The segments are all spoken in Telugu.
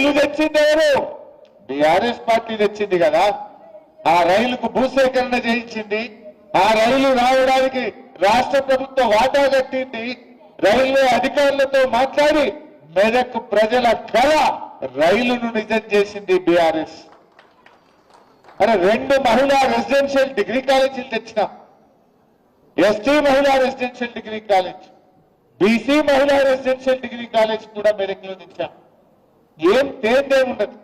రైలు తెచ్చింది ఎవరు? బీఆర్ఎస్ పార్టీ తెచ్చింది కదా. ఆ రైలుకు భూసేకరణ చేయించింది. ఆ రైలు రావడానికి రాష్ట్ర ప్రభుత్వం వాటా కట్టింది. రైల్వే అధికారులతో మాట్లాడి మెదక్ ప్రజల కళ రైలును నిజం చేసింది బీఆర్ఎస్. అరే 2 మహిళా రెసిడెన్షియల్ డిగ్రీ కాలేజీలు తెచ్చినాం. ఎస్టీ మహిళా రెసిడెన్షియల్ డిగ్రీ కాలేజ్, బీసీ మహిళా రెసిడెన్షియల్ డిగ్రీ కాలేజ్ కూడా మెదక్లో తెచ్చాం. ఏం తేందేముండదు.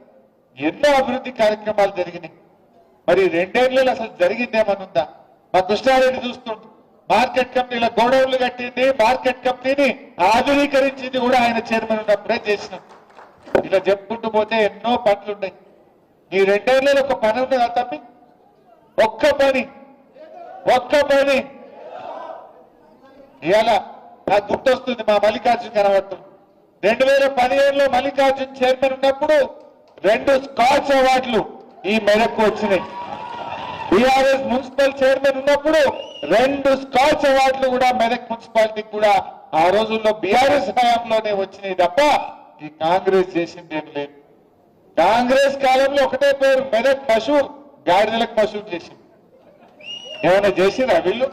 ఎన్నో అభివృద్ధి కార్యక్రమాలు జరిగినాయి. మరి 2 ఏళ్లలో అసలు జరిగిందేమనుందా? మా కృష్ణారెడ్డి చూస్తుంటు మార్కెట్ కంపెనీల గోడౌన్లు కట్టింది, మార్కెట్ కంపెనీని ఆధునీకరించింది కూడా ఆయన చైర్మన్ ఉన్నప్పుడే చేసినాం. ఇలా చెప్పుకుంటూ పోతే ఎన్నో పనులు ఉన్నాయి. ఈ 2 ఏళ్లలో ఒక పని ఉన్నదా తప్పి? ఒక్క పని ఇవాళ నాకు గుర్తొస్తుంది. మా మల్లికార్జున్ కనబడుతుంది. 2015లో మల్లికార్జున్ చైర్మన్ ఉన్నప్పుడు 2 స్కాచ్ అవార్డులు ఈ మెదక్కు వచ్చినాయి. బీఆర్ఎస్ మున్సిపల్ చైర్మన్ ఉన్నప్పుడు 2 స్కాచ్ అవార్డులు కూడా మెదక్ మున్సిపాలిటీకి కూడా ఆ రోజుల్లో బీఆర్ఎస్ హయాంలోనే వచ్చినాయి తప్ప ఈ కాంగ్రెస్ చేసింది ఏం లేదు. కాంగ్రెస్ కాలంలో ఒకటే పేరు మెదక్ మషూర్, గాడిదలకు మషూర్ చేసింది. ఏమైనా చేసిందా వీళ్ళు?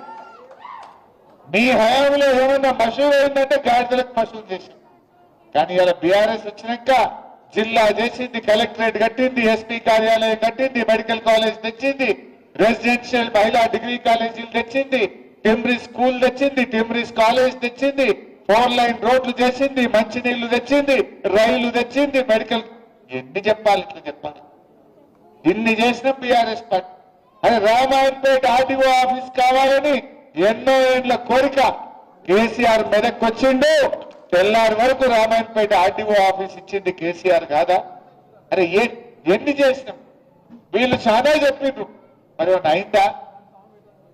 మీ హయాంలో ఏమైనా మషూర్ అయిందంటే గాడిదలకు మషూర్ చేసింది. కానీ ఇలా బీఆర్ఎస్ వచ్చినాక జిల్లా చేసింది, కలెక్టరేట్ కట్టింది, ఎస్పీ కార్యాలయం కట్టింది, మెడికల్ కాలేజ్ తెచ్చింది, రెసిడెన్షియల్ మహిళా డిగ్రీ కాలేజీలు తెచ్చింది, టిమ్రిస్ స్కూల్ తెచ్చింది, టిమ్రిస్ కాలేజ్ తెచ్చింది, 4 లైన్ రోడ్లు చేసింది, మంచినీళ్లు తెచ్చింది, రైలు తెచ్చింది, మెడికల్. ఎన్ని చెప్పాలి? ఇట్లా చెప్పాలి. ఇన్ని చేసిన బీఆర్ఎస్ పార్టీ. అదే రామాయణపేట ఆర్టీఓ ఆఫీస్ కావాలని ఎన్నో ఏళ్ల కోరిక. కేసీఆర్ మెదక్ వచ్చిండు, తెల్లారి వరకు రామాయణపేట ఆర్టీఓ ఆఫీస్ ఇచ్చింది కేసీఆర్ కాదా? అరే ఎన్ని చేసినాం? వీళ్ళు చాలా చెప్పిండ్రు, మరి ఒకటి అయిందా?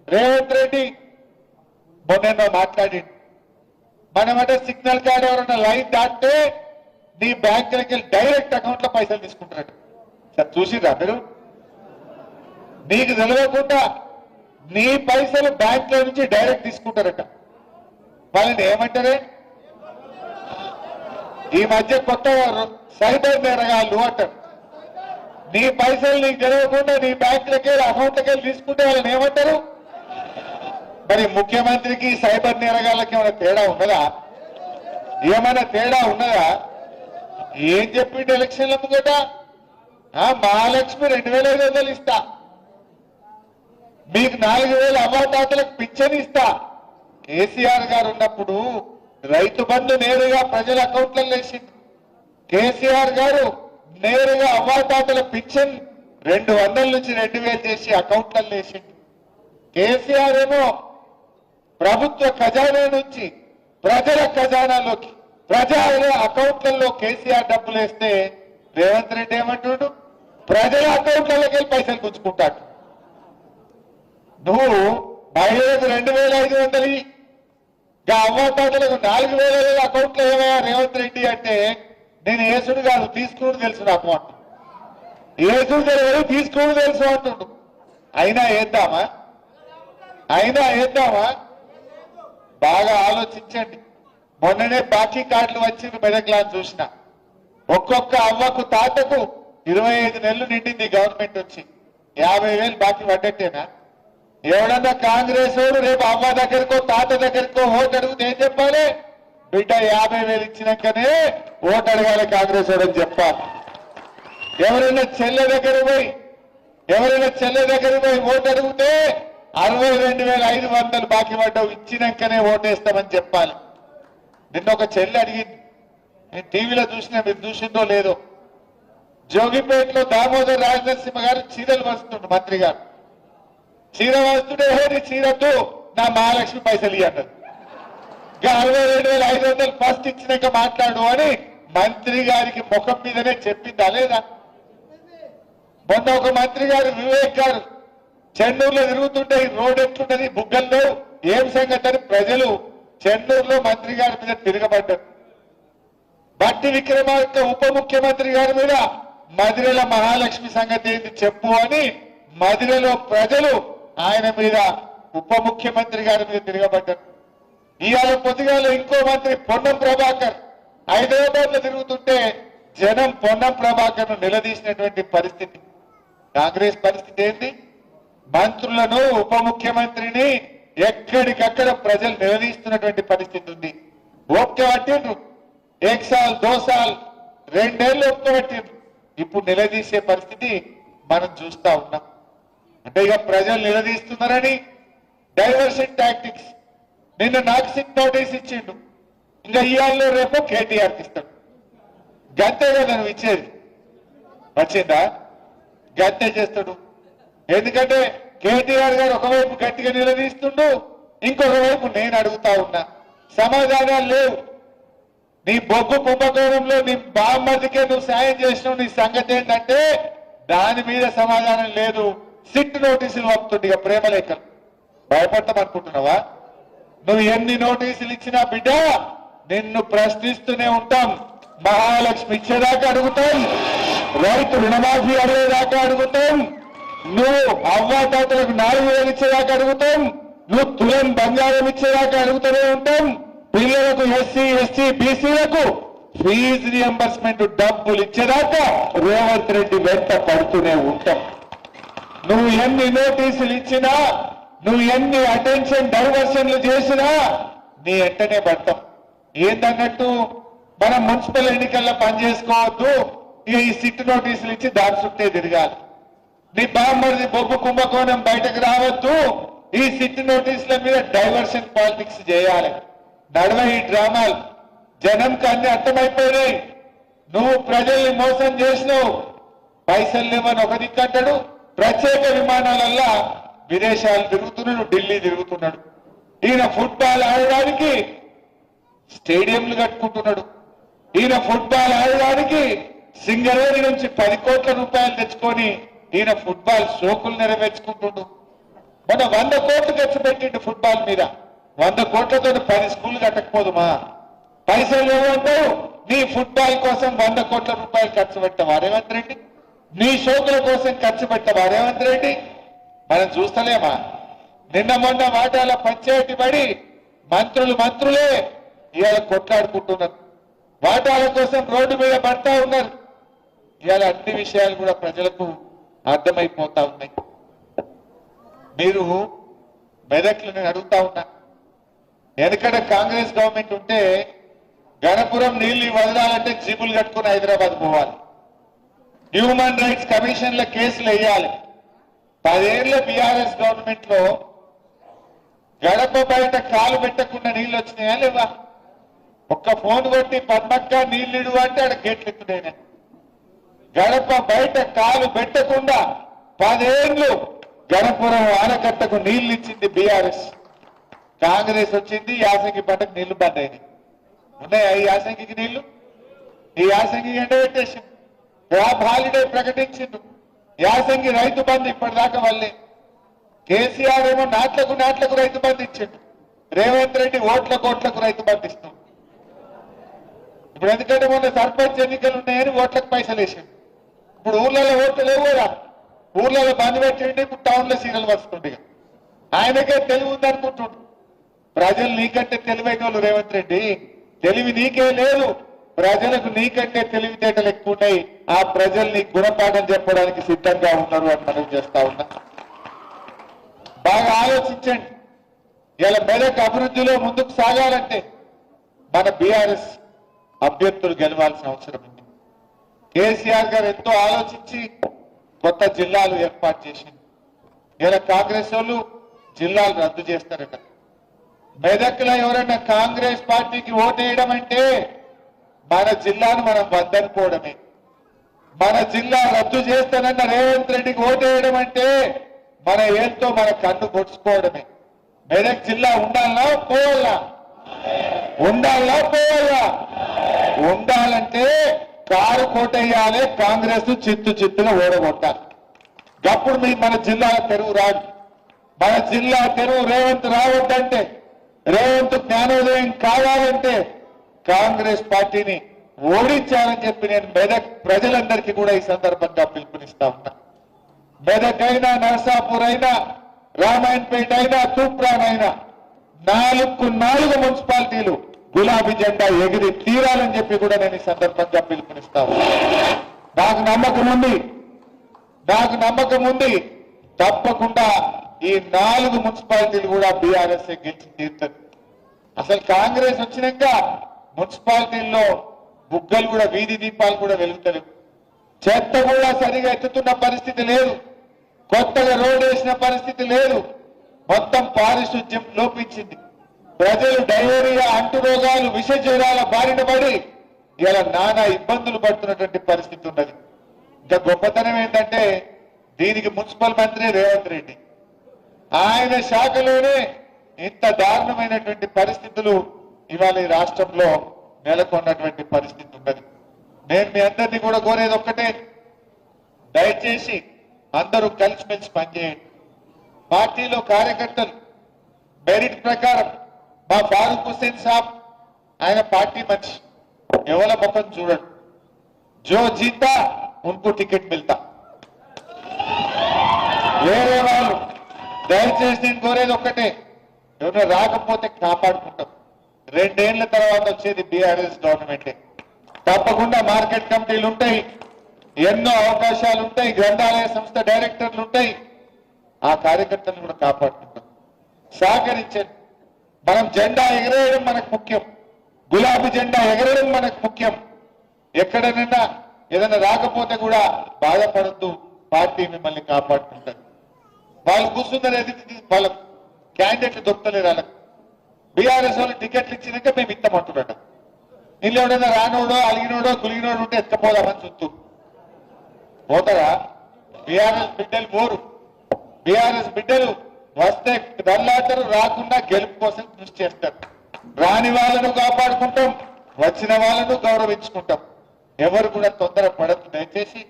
రేవంత్ రెడ్డి మొన్న మాట్లాడిండు. మనమంటే సిగ్నల్ కార్డ్ ఎవరన్నా లైన్ దాటితే నీ బ్యాంకులకి వెళ్ళి డైరెక్ట్ అకౌంట్ లో పైసలు తీసుకుంటారట. సార్ చూసిరా మీరు? నీకు తెలియకుండా నీ పైసలు బ్యాంక్ లో నుంచి డైరెక్ట్ తీసుకుంటారట. వాళ్ళని ఏమంటారే? ఈ మధ్య కొత్త సైబర్ నేరగాళ్ళు అంటారు. నీ పైసలు నీకు తెలియకుండా నీ బ్యాంకులకి అకౌంట్లకి వెళ్ళి తీసుకుంటే వాళ్ళని ఏమంటారు? మరి ముఖ్యమంత్రికి సైబర్ నేరగాళ్ళకి ఏమైనా తేడా ఉన్నదా? ఏమైనా తేడా ఉన్నదా? ఏం చెప్పిండు ఎలక్షన్ల ముంగట? మహాలక్ష్మి 2500 ఇస్తా, మీకు 4000 అవ్వాతాతలకు పింఛన్ ఇస్తా. కేసీఆర్ గారు ఉన్నప్పుడు రైతు బంధు నేరుగా ప్రజల అకౌంట్లలో వేసింది. కేసీఆర్ గారు నేరుగా అవ్వాతాతల పింఛన్ 200 నుంచి 2000 చేసి అకౌంట్లలో వేసింది. కేసీఆర్ ఏమో ప్రభుత్వ ఖజానా నుంచి ప్రజల ఖజానాలోకి ప్రజల అకౌంట్లలో కేసీఆర్ డబ్బులు వేస్తే రేవంత్ రెడ్డి ఏమంటున్నాడు? ప్రజల అకౌంట్లలోకి వెళ్ళి పైసలు పుచ్చుకుంటాడు. నువ్వు మహిళలకు 2500 అవ్వాతాతలకు 4000 అకౌంట్లో ఏమయ్యా రేవంత్ రెడ్డి అంటే, నేను ఏసుడు కాదు తీసుకుని తెలుసు నాకు అంటు. ఏసుడు తెలియదు తీసుకుని తెలుసు అంటుండు. అయినా వేద్దామా? బాగా ఆలోచించండి. మొన్ననే బాకీ కార్డులు వచ్చింది మెదక్లా చూసిన. ఒక్కొక్క అవ్వకు తాతకు 25 నెలలు నిండింది గవర్నమెంట్ వచ్చి. 50,000 బాకీ పడ్డట్టేనా? ఎవడన్నా కాంగ్రెస్ వాడు రేపు అవ్వ దగ్గరకో తాత దగ్గరకో ఓటు అడిగితే ఏం చెప్పాలి? బిడ్డ 50,000 ఇచ్చినాకనే ఓటు అడగాలి కాంగ్రెస్ వాడు అని చెప్పాలి. ఎవరైనా చెల్లె దగ్గర పోయి ఓటు అడిగితే 62,500 బాకీ పడ్డావు, ఇచ్చినాకనే ఓటేస్తామని చెప్పాలి. నిన్న ఒక చెల్లె అడిగింది, నేను టీవీలో చూసినా, మీరు చూసిందో లేదో. జోగిపేటలో దామోదర్ రాజనరసింహ గారు చీరలు వస్తుండ్రు. మంత్రి గారు చీర వస్తుంటే నీ చీరతో నా మహాలక్ష్మి పైసలు ఇవ్వన్నారు. 62,500 ఫస్ట్ ఇచ్చినాక మాట్లాడు అని మంత్రి గారికి ముఖం మీదనే చెప్పిందా లేదా? మొన్న ఒక మంత్రి గారు వివేక్ గారు చెన్నూరులో తిరుగుతుంటే ఈ రోడ్ ఎట్లున్నది, బుగ్గల్లో ఏం సంగతి అని ప్రజలు చెన్నూరులో మంత్రి గారి మీద తిరగబడ్డారు. బట్టి విక్రమార్క ఉప ముఖ్యమంత్రి గారి మీద మదిరల మహాలక్ష్మి సంగతి ఏంటి చెప్పు అని మదిరలో ప్రజలు ఆయన మీద ఉప ముఖ్యమంత్రి గారి మీద తిరగబడ్డారు. ఇవాళ పొద్దుగాల ఇంకో మంత్రి పొన్నం ప్రభాకర్ హైదరాబాద్ లో తిరుగుతుంటే జనం పొన్నం ప్రభాకర్ను నిలదీసినటువంటి పరిస్థితి. కాంగ్రెస్ పరిస్థితి ఏంటి? మంత్రులను ఉప ముఖ్యమంత్రిని ఎక్కడికక్కడ ప్రజలు నిలదీస్తున్నటువంటి పరిస్థితి ఉంది. ఓపిక పట్టిండ్రు, 1 సాల్ 2 సాల్ 2 ఏళ్ళు ఓపిక పట్టిండ్రు. ఇప్పుడు నిలదీసే పరిస్థితి మనం చూస్తా ఉన్నాం. అంటే ఇక ప్రజలు నిలదీస్తున్నారని డైవర్షన్ టాక్టిక్స్. నిన్న నాక్సిక్ నోటీస్ ఇచ్చిండు, ఇంకా ఇవాళ రేపు కేటీఆర్కి ఇస్తాడు. గంతే కదా నువ్వు ఇచ్చేది, వచ్చిందా? గంతే చేస్తాడు. ఎందుకంటే కేటీఆర్ గారు ఒకవైపు గట్టిగా నిలదీస్తుండు, ఇంకొక వైపు నేను అడుగుతా ఉన్నా, సమాధానాలు లేవు. నీ బొగ్గు కుంభకోణంలో నీ బామ్మదికే నువ్వు సాయం చేసినావు, నీ సంగతి ఏంటంటే దాని మీద సమాధానం లేదు. సిట్ నోటీసులు పంపుతుంది, ఇక ప్రేమలేఖలు. భయపడతామనుకుంటున్నావా? నువ్వు ఎన్ని నోటీసులు ఇచ్చినా బిడ్డ నిన్ను ప్రశ్నిస్తూనే ఉంటాం. మహాలక్ష్మి ఇచ్చేదాకా అడుగుతాం, రైతు రుణమాఫీ అడిగేదాకా అడుగుతాం, నువ్వు అవ్వాతాతలకు 4,000 ఇచ్చేదాకా అడుగుతాం, నువ్వు తులం బంగారం ఇచ్చేదాకా అడుగుతూనే ఉంటాం. పిల్లలకు ఎస్సీ ఎస్టీ బీసీలకు ఫీజు రియంబర్స్మెంట్ డబ్బులు ఇచ్చేదాకా రేవంత్ రెడ్డి వెంట పడుతూనే ఉంటాం. నువ్వు ఎన్ని నోటీసులు ఇచ్చినా, నువ్వు ఎన్ని అటెన్షన్ డైవర్షన్లు చేసినా నీ వెంటనే పడతాం. ఏందన్నట్టు మనం మున్సిపల్ ఎన్నికల్లో పనిచేసుకోవద్దు, ఈ సిట్ నోటీసులు ఇచ్చి దాని చుట్టే తిరగాలి. నీ బామ్మరిది బొగ్గు కుంభకోణం బయటకు రావద్దు, ఈ సిట్ నోటీసుల మీద డైవర్షన్ పాలిటిక్స్ చేయాలి. నడవ ఈ డ్రామాలు. జనంకి అన్ని అర్థమైపోయినాయి. నువ్వు ప్రజల్ని మోసం చేసినావు. పైసలు లేవని ఒక దిక్కంటాడు, ప్రత్యేక విమానాలల్లా విదేశాలు తిరుగుతున్నాడు, ఢిల్లీ తిరుగుతున్నాడు. ఈయన ఫుట్బాల్ ఆడడానికి స్టేడియంలు కట్టుకుంటున్నాడు. ఈయన ఫుట్బాల్ ఆడడానికి సింగరేణి నుంచి 10 కోట్ల రూపాయలు తెచ్చుకొని ఈయన ఫుట్బాల్ షోకులు నెరవేర్చుకుంటుండు. మన 100 కోట్లు ఖర్చు పెట్టిండు ఫుట్బాల్ మీద. 100 కోట్లతో 10 స్కూళ్లు కట్టకపోదుమా? పైసలు ఏమంటావు? నీ ఫుట్బాల్ కోసం 100 కోట్ల రూపాయలు ఖర్చు పెట్టవా రేవంత్ రెడ్డి? నీ షోకుల కోసం ఖర్చు పెట్టవా రేవంత్ రెడ్డి? మనం చూస్తలేమా? నిన్న మొన్న వాటాల పంచాయతీ పడి మంత్రులే ఇవాళ కొట్లాడుకుంటున్నారు. వాటాల కోసం రోడ్డు మీద పడతా ఉన్నారు. ఇవాళ అన్ని విషయాలు కూడా ప్రజలకు అర్థమైపోతా ఉన్నాయి. మీరు మెదక్లు నేను అడుగుతా ఉన్నా, ఎందుకంటే కాంగ్రెస్ గవర్నమెంట్ ఉంటే గణపురం నీళ్లు వదలాలంటే జీపులు కట్టుకుని హైదరాబాద్ పోవాలి. హ్యూమన్ రైట్స్ కమిషన్ల కేసులు వేయాలి. 10 ఏళ్ల బీఆర్ఎస్ గవర్నమెంట్ లో గడప బయట కాలు పెట్టకుండా నీళ్లు వచ్చినాయా లేవా? ఒక్క ఫోన్ కొట్టి పద్మక్క నీళ్లు అంటే ఆడ గేట్లు ఎత్తుడైనా. గడప బయట కాలు పెట్టకుండా 10 ఏళ్లు గణపురం ఆనకట్టకు నీళ్లు ఇచ్చింది బీఆర్ఎస్. కాంగ్రెస్ వచ్చింది, యాసంగి పంటకు నీళ్లు బంద్ అయినాయి. ఉన్నాయా ఈ యాసంగికి నీళ్లు? ఈ యాసంగి ఎండబెట్టేసింది. Crop holiday ప్రకటించిండు. యాసంగి రైతు బంధు ఇప్పటిదాకా వల్లే. కేసీఆర్ ఏమో నాట్లకు రైతు బంధు ఇచ్చిండు. రేవంత్ రెడ్డి ఓట్లకు రైతు బంధు ఇస్తుంది. ఇప్పుడు ఎందుకంటే మొన్న సర్పంచ్ ఎన్నికలు ఉన్నాయని ఓట్లకు పైసలు వేసిండు. ఇప్పుడు ఊర్లలో ఓట్లు లేవు కదా, ఊర్లలో బంద్ పెట్టిండి. ఇప్పుడు టౌన్ లో సీరియల్ వస్తుంది. ఆయనకే తెలివి ఉందనుకుంటుండు. ప్రజలు నీకంటే తెలివైన వాళ్ళు రేవంత్ రెడ్డి. తెలివి నీకే లేదు, ప్రజలకు నీకంటే తెలివితేటలు ఎక్కువ ఉన్నాయి. ఆ ప్రజల్ని గుణపాఠం చెప్పడానికి సిద్ధంగా ఉన్నారు అని మనం చేస్తా ఉన్నా. బాగా ఆలోచించండి. ఇలా మెదక్ అభివృద్ధిలో ముందుకు సాగాలంటే మన బీఆర్ఎస్ అభ్యర్థులు గెలవాల్సిన అవసరం ఉంది. కేసీఆర్ గారు ఎంతో ఆలోచించి కొత్త జిల్లాలు ఏర్పాటు చేసింది. ఇలా కాంగ్రెస్ వాళ్ళు జిల్లాలు రద్దు చేస్తారట. మెదక్లో ఎవరైనా కాంగ్రెస్ పార్టీకి ఓటేయడం అంటే మన జిల్లాను మనం వద్దనుకోవడమే. మన జిల్లా రద్దు చేస్తానన్న రేవంత్ రెడ్డికి ఓటేయడం అంటే మన ఏంతో మన కన్ను పొడుచుకోవడమే. మెదక్ జిల్లా ఉండాలనా పోవాలా? ఉండాలనా పోవాలా? ఉండాలంటే కారు కోటేయాలి, కాంగ్రెస్ చిత్తుగా ఓడగొట్టాలి. అప్పుడు మన జిల్లా తెరువు రాదు. మన జిల్లా తెరువు రేవంత్ రావద్దంటే, రేవంత్ జ్ఞానోదయం కావాలంటే కాంగ్రెస్ పార్టీని ఓడించాలని చెప్పి నేను మెదక్ ప్రజలందరికీ కూడా ఈ సందర్భంగా పిలుపునిస్తా ఉన్నా. మెదక్ అయినా, నర్సాపూర్ అయినా, రామాయణపేట అయినా, తూప్రాన్ అయినా 4 మున్సిపాలిటీలు గులాబీ జెండా ఎగిరి తీరాలని చెప్పి కూడా నేను ఈ సందర్భంగా పిలుపునిస్తాను. నాకు నమ్మకం ఉంది తప్పకుండా ఈ 4 మున్సిపాలిటీలు కూడా బీఆర్ఎస్ గెలిచి తీరుతుంది. అసలు కాంగ్రెస్ వచ్చినాక మున్సిపాలిటీల్లో బుగ్గలు కూడా వీధి దీపాలు కూడా వెలుగుతలేవు. చెత్త కూడా సరిగా ఎత్తుతున్న పరిస్థితి లేదు. కొత్తగా రోడ్ వేసిన పరిస్థితి లేదు. మొత్తం పారిశుద్ధ్యం లోపించింది. ప్రజలు డయేరియా, అంటు రోగాలు, విష జ్వరాల బారిన పడి ఇలా నానా ఇబ్బందులు పడుతున్నటువంటి పరిస్థితి ఉన్నది. ఇంకా గొప్పతనం ఏంటంటే దీనికి మున్సిపల్ మంత్రి రేవంత్ రెడ్డి, ఆయన శాఖలోనే ఇంత దారుణమైనటువంటి పరిస్థితులు ఇవాళ ఈ రాష్ట్రంలో నెలకొన్నటువంటి పరిస్థితి ఉన్నది. నేను మీ అందరినీ కూడా కోరేది ఒక్కటే, దయచేసి అందరూ కలిసిమెలిసి పనిచేయండి. పార్టీలో కార్యకర్తలు మెరిట్ ప్రకారం మా ఫారూక్ హుస్సేన్ సాబ్ ఆయన పార్టీ మనిషి, ఎవరి ముఖం చూడండి. జో జీతా ఉनको టికెట్ మిల్తా. వేరే వాళ్ళు దయచేసి నేను కోరేది ఒక్కటే, ఎవరైనా రాకపోతే కాపాడుకుంటాం. 2 ఏళ్ల తర్వాత వచ్చేది బీఆర్ఎస్ గవర్నమెంటే. తప్పకుండా మార్కెట్ కమిటీలు ఉంటాయి, ఎన్నో అవకాశాలు ఉంటాయి, గ్రంథాలయ సంస్థ డైరెక్టర్లు ఉంటాయి. ఆ కార్యకర్తలను కూడా కాపాడుకుంటాం. సహకరించండి. మనం జెండా ఎగరేయడం మనకు ముఖ్యం, గులాబీ జెండా ఎగరడం మనకు ముఖ్యం. ఎక్కడైనా ఏదైనా రాకపోతే కూడా బాధపడద్దు, పార్టీ మిమ్మల్ని కాపాడుకుంటుంది. వాళ్ళు కూర్చున్నారు ఎదుటి, వాళ్ళ క్యాండిడేట్లు దొరుకుతలేరు. వాళ్ళకి బీఆర్ఎస్ వాళ్ళు టికెట్లు ఇచ్చినాక మేము ఇస్తామంటున్నట. ఇల్లు ఎవడైనా రానోడో, అలిగినోడో, గులిగినోడు ఉంటే ఎత్తుకపోదామని చుట్టూ పోతారా? బీఆర్ఎస్ బిడ్డలు పోరు. బీఆర్ఎస్ బిడ్డలు వస్తే దల్లాటరు, రాకుండా గెలుపు కోసం కృషి చేస్తారు. రాని వాళ్ళను కాపాడుకుంటాం, వచ్చిన వాళ్ళను గౌరవించుకుంటాం. ఎవరు కూడా తొందర పడద్దు దయచేసి.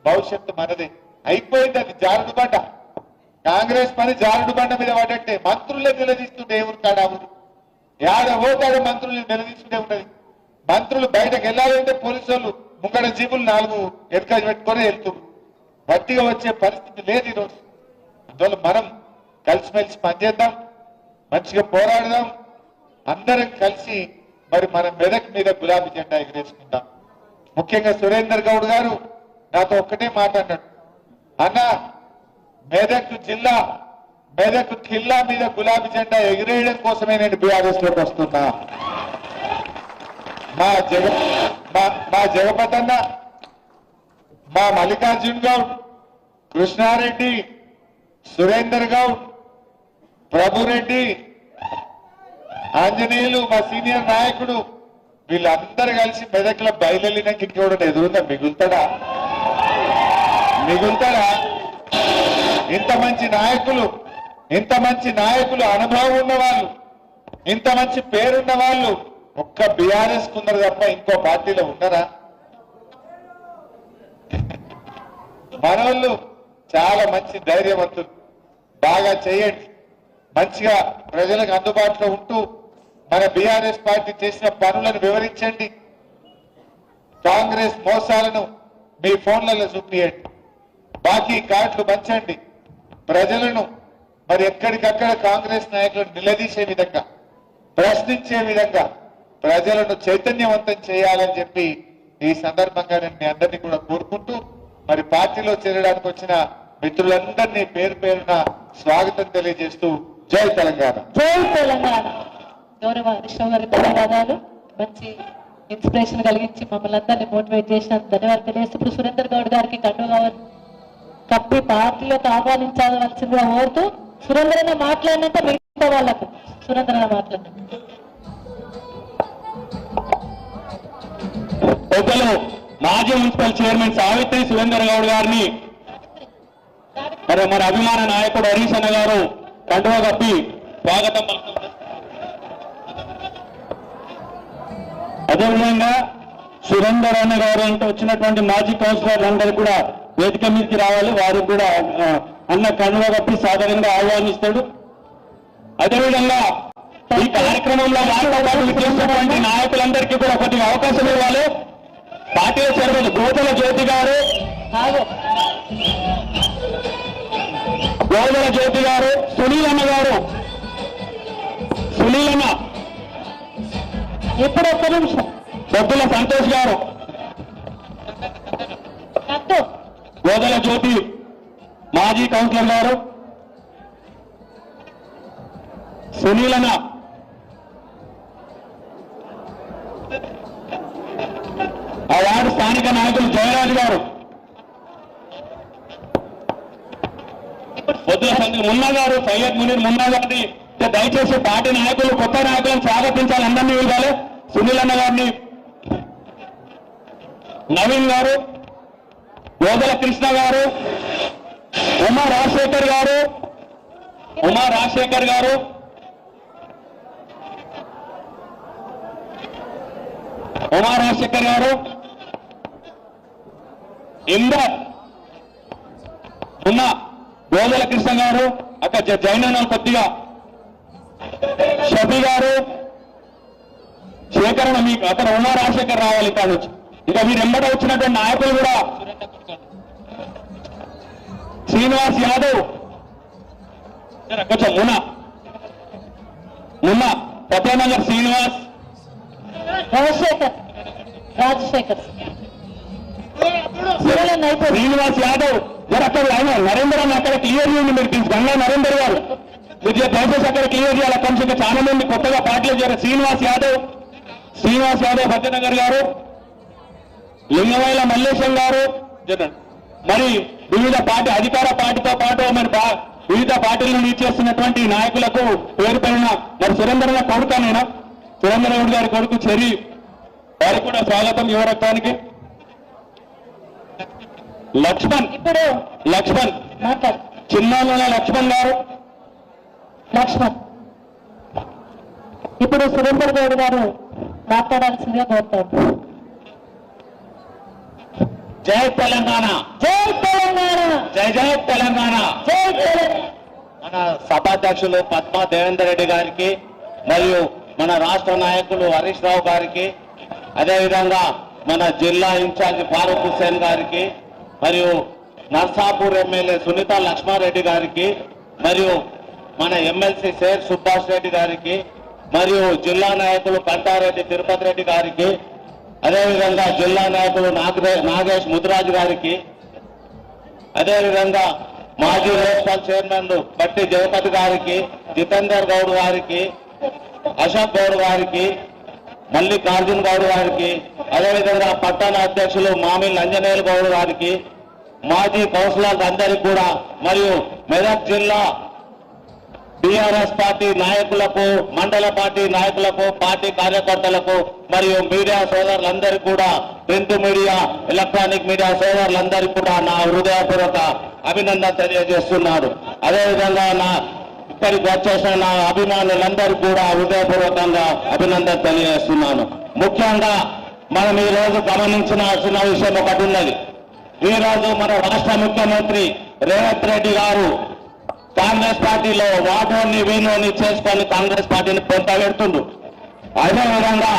భవిష్యత్తు మనదే. అయిపోయింది అది జారుడు బండ. కాంగ్రెస్ పని జారుడు బండ మీద పడ్డట్టే. మంత్రులే నిలదీస్తుంటే ఎవరు కాడా ఊరు యాడ పోతాడు, మంత్రులు నిలదీస్తుంటే ఉన్నది. మంత్రులు బయటకు వెళ్ళాలంటే పోలీసు వాళ్ళు ముంగడ జీబులు 4 ఎన్కరేజ్ పెట్టుకొని వెళ్తున్నారు. గట్టిగా వచ్చే పరిస్థితి లేదు ఈరోజు. అందువల్ల మనం కలిసిమెలిసి పనిచేద్దాం, మంచిగా పోరాడదాం. అందరం కలిసి మరి మన మెదక్ మీద గులాబీ జెండా ఎగరేసుకుందాం. ముఖ్యంగా సురేందర్ గౌడ్ గారు నాతో ఒక్కటే మాట అన్నాడు, అన్న మెదక్ జిల్లా, మెదక్ కిల్లా మీద గులాబీ జెండా ఎగిరేయడం కోసమే నేను బీఆర్ఎస్ లోకి వస్తున్నా. మా జగపతి అన్న, మా మల్లికార్జున్ గౌడ్, కృష్ణారెడ్డి, సురేందర్ గౌడ్, ప్రభురెడ్డి, ఆంజనేయులు, మా సీనియర్ నాయకుడు, వీళ్ళందరూ కలిసి మెదక్లో బయలుదేరినాక ఇంకోటి ఎదురుందా? మిగులుతాడా? ఇంత మంచి నాయకులు, అనుభవం ఉన్న వాళ్ళు, ఇంత మంచి పేరున్న వాళ్ళు ఒక్క బీఆర్ఎస్ కున్నారు తప్ప ఇంకో పార్టీలో ఉన్నారా? మనోళ్ళు చాలా మంచి ధైర్యవంతులు. బాగా చేయండి, మంచిగా ప్రజలకు అందుబాటులో ఉంటూ మన బీఆర్ఎస్ పార్టీ చేసిన పనులను వివరించండి. కాంగ్రెస్ మోసాలను మీ ఫోన్లలో చూపియండి. బాకీ కార్డులు పంచండి. ప్రజలను మరి ఎక్కడికక్కడ కాంగ్రెస్ నాయకులను నిలదీసే విధంగా, ప్రశ్నించే విధంగా ప్రజలను చైతన్యవంతం చేయాలని చెప్పి ఈ సందర్భంగా నేను మీ అందరినీ కూడా కోరుకుంటూ, మరి పార్టీలో చేరడానికి వచ్చిన మిత్రులందరినీ పేరు పేరున స్వాగతం తెలియజేస్తూ జై తెలంగాణ. జై తెలంగాణ. గౌరవ హరీష్ గారి ధన్యవాదాలు. మంచి ఇన్స్పిరేషన్ కలిగించి మమ్మల్ని అందరినీ మోటివేట్ చేసిన ధన్యవాదాలు తెలియజేస్తూ ఇప్పుడు సురేందర్ గౌడ్ గారికి కప్పి పార్టీలోకి ఆహ్వానించవలసిందిగా కోరుతూ, సురేంద్ర మాట్లాడినంత మిగతా వాళ్ళకు సురేంద్ర మాట్లాడిన పెద్దలు మాజీ మున్సిపల్ చైర్మన్ సావిత్రి సురేందర్ గౌడ్ గారిని మరి అభిమాన నాయకుడు హరీష్ అన్న గారు కండువా కప్పి స్వాగతం పలుకుతున్నారు. అదేవిధంగా సురేందర్ అన్న గారు అంటే వచ్చినటువంటి మాజీ కౌన్సిలర్లు అందరూ కూడా వేదిక మీదకి రావాలి. వారు కూడా అన్న కండువా కప్పి సాధారణంగా ఆహ్వానిస్తాడు. అదేవిధంగా ఈ కార్యక్రమంలో వారితో పాటు విచ్చేసినటువంటి నాయకులందరికీ కూడా కొద్దిగా అవకాశం ఇవ్వాలి. పార్టీలో చేరబోదు గోదల జ్యోతి గారు, సునీల్ అన్న గారు, సునీల్ అన్న ఇప్పుడు ఒక్క నిమిషం సభ్యుల సంతోష్ గారు, కట్టు గోదల జ్యోతి మాజీ కౌన్సిలర్ గారు, సునీలన ఆ వార్డు స్థానిక నాయకులు జయరాజు గారు, పొద్దుల సంఘం మున్నా గారు, సయ్యద్ మునీర్ మున్నా గారిని దయచేసి పార్టీ నాయకులు కొత్త నాయకులను స్వాగతించాలి, అందరినీ ఇవ్వాలి. సునీలన్న గారిని, నవీన్ గారు, యోగల కృష్ణ గారు, ఉమా రాజశేఖర్ గారు, ఉమా రాజశేఖర్ గారు, ఉమా రాజశేఖర్ గారు, ఇందర్ ఉన్న గోదల కృష్ణ గారు, అక్కడ జైన కొద్దిగా షఫీ గారు, శేఖరణ మీకు అక్కడ ఉమా రాజశేఖర్ రావాలి ఇక్కడ నుంచి. ఇక మీరు ఎంబట వచ్చినటువంటి నాయకులు కూడా శ్రీనివాస్ యాదవ్, కొంచెం మున్నా పద్మనగర్ శ్రీనివాస్, రాజశేఖర్ శ్రీనివాస్ యాదవ్ గారు అక్కడ ఆయన నరేంద్ర అని అక్కడ క్లియర్ చేయండి. మీరు గంగా నరేందర్ గారు మీరు దయచేసి అక్కడ క్లియర్ చేయాలి. అక్కడి నుంచి చాలా మంది కొత్తగా పార్టీలో చేరారు. శ్రీనివాస్ యాదవ్ భద్రనగర్ గారు, లింగమైల మల్లేశం గారు, మరి వివిధ పార్టీ అధికార పార్టీతో పాటు మరి వివిధ పార్టీలను లీడ్ చేస్తున్నటువంటి నాయకులకు పేరు పైన మరి సురేంద్ర కొడుకు నేను సురేంద్ర గౌడ్ గారి కొడుకు చెరి వారికి కూడా స్వాగతం యువరక్తానికి. లక్ష్మణ్ చిన్నాల లక్ష్మణ్ గారు, ఇప్పుడు సురేందర్ గౌడ్ గారు మాట్లాడాల్సిందిగా కోరుతారు. జై తెలంగాణ, జై తెలంగాణ, జై జై తెలంగాణ. జై తెలంగాణ. మన సభాధ్యక్షులు పద్మా దేవేందర్ రెడ్డి గారికి మరియు మన రాష్ట్ర నాయకులు హరీష్ రావు గారికి, అదేవిధంగా మన జిల్లా ఇన్ఛార్జి ఫారూక్ హుస్సేన్ గారికి, మరియు నర్సాపూర్ ఎమ్మెల్యే సునీత లక్ష్మారెడ్డి గారికి, మరియు మన ఎమ్మెల్సీ శేర్ సుభాష్ రెడ్డి గారికి, మరియు జిల్లా నాయకులు కంటారెడ్డి తిరుపతి రెడ్డి గారికి, అదేవిధంగా జిల్లా నాయకులు నాగేష్ ముదిరాజు గారికి, అదేవిధంగా మాజీ మున్సిపల్ చైర్మన్లు బట్టి జగపతి గారికి, జితేందర్ గౌడ్ గారికి, అశోక్ గౌడ్ గారికి, మల్లికార్జున్ గౌడ్ గారికి, అదేవిధంగా పట్టణ అధ్యక్షులు మామిల్ అంజనేయులు గౌడ్ గారికి, మాజీ కౌన్సిలర్స్ అందరికీ కూడా, మరియు మెదక్ జిల్లా టీఆర్ఎస్ పార్టీ నాయకులకు, మండల పార్టీ నాయకులకు, పార్టీ కార్యకర్తలకు, మరియు మీడియా సోదరులందరికీ కూడా, ప్రింట్ మీడియా, ఎలక్ట్రానిక్ మీడియా సోదరులందరికీ కూడా నా హృదయపూర్వక అభినందన తెలియజేస్తున్నాడు. అదేవిధంగా ఇక్కడికి వచ్చేసిన నా అభిమానులందరికీ కూడా హృదయపూర్వకంగా అభినందన తెలియజేస్తున్నాను. ముఖ్యంగా మనం ఈ రోజు గమనించాల్సిన విషయం ఒకటి ఉన్నది. ఈ రోజు మన రాష్ట్ర ముఖ్యమంత్రి రేవంత్ రెడ్డి గారు కాంగ్రెస్ పార్టీలో వాటోని వీనోని చేసుకొని కాంగ్రెస్ పార్టీని పొందబెడుతుండ్రు. అదేవిధంగా